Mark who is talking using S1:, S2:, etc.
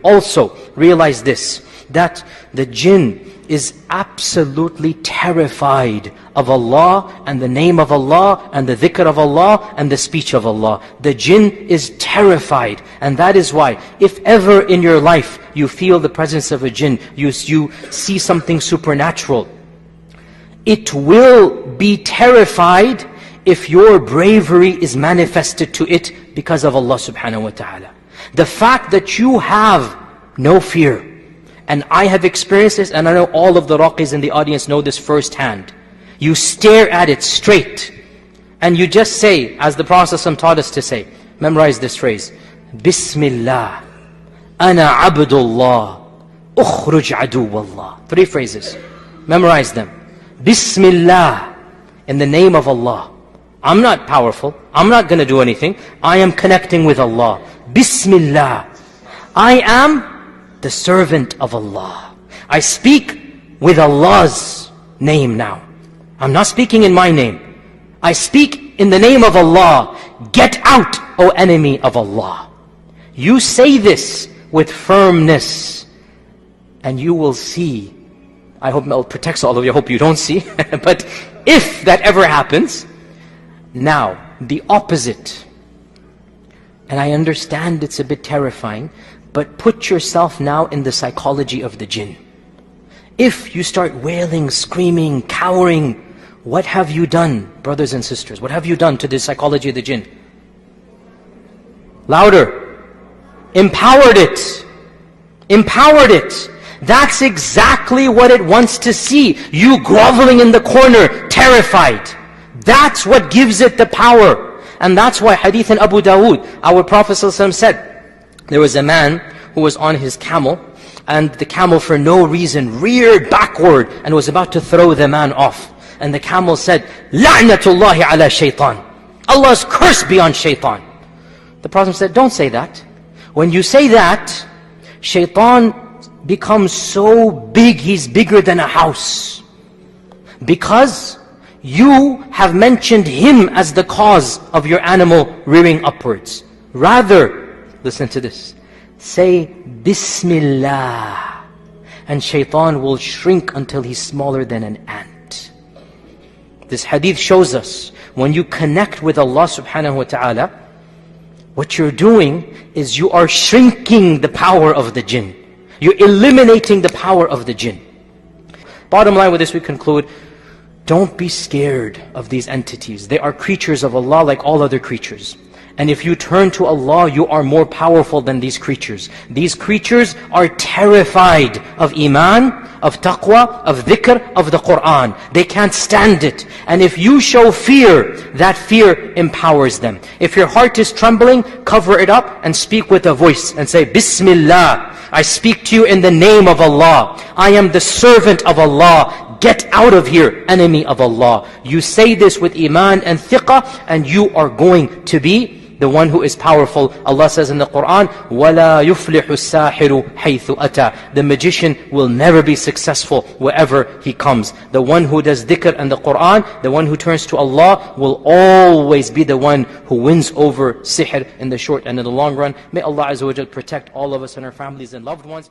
S1: also realize this, that the jinn is absolutely terrified of Allah and the name of Allah and the dhikr of Allah and the speech of Allah. The jinn is terrified, and that is why if ever in your life you feel the presence of a jinn, you see something supernatural, it will be terrified if your bravery is manifested to it because of Allah subhanahu wa ta'ala. The fact that you have no fear, and I have experienced this, and I know all of the raqis in the audience know this firsthand. You stare at it straight, and you just say, as the Prophet ﷺ taught us to say, memorize this phrase, Bismillah, Ana Abdullah, Ukhruj Aduwallah. 3 phrases. Memorize them. Bismillah, in the name of Allah. I'm not powerful. I'm not going to do anything. I am connecting with Allah. Bismillah. I am the servant of Allah. I speak with Allah's name now. I'm not speaking in my name. I speak in the name of Allah. Get out, O enemy of Allah. You say this with firmness, and you will see. I hope Allah protects all of you. I hope you don't see. But if that ever happens, now the opposite. And I understand it's a bit terrifying, but put yourself now in the psychology of the jinn. If you start wailing, screaming, cowering, what have you done, brothers and sisters? What have you done to the psychology of the jinn? Louder. Empowered it. Empowered it. That's exactly what it wants to see. You groveling in the corner, terrified. That's what gives it the power. And that's why hadith in Abu Dawood, our Prophet ﷺ said, there was a man who was on his camel, and the camel for no reason reared backward and was about to throw the man off. And the camel said, La'natullahi ala shaitan. Allah's curse be on shaitan. The Prophet said, don't say that. When you say that, shaitan becomes so big, he's bigger than a house. Because you have mentioned him as the cause of your animal rearing upwards. Rather, listen to this. Say, Bismillah. And shaitan will shrink until he's smaller than an ant. This hadith shows us, when you connect with Allah subhanahu wa ta'ala, what you're doing is you are shrinking the power of the jinn. You're eliminating the power of the jinn. Bottom line with this we conclude, don't be scared of these entities. They are creatures of Allah like all other creatures. And if you turn to Allah, you are more powerful than these creatures. These creatures are terrified of iman, of taqwa, of dhikr, of the Qur'an. They can't stand it. And if you show fear, that fear empowers them. If your heart is trembling, cover it up and speak with a voice and say, Bismillah, I speak to you in the name of Allah. I am the servant of Allah. Get out of here, enemy of Allah. You say this with iman and thiqah, and you are going to be the one who is powerful. Allah says in the Qur'an, وَلَا يُفْلِحُ السَّاحِرُ حَيْثُ أَتَى. The magician will never be successful wherever he comes. The one who does dhikr and the Qur'an, the one who turns to Allah, will always be the one who wins over sihr in the short and in the long run. May Allah Azza wa Jal protect all of us and our families and loved ones.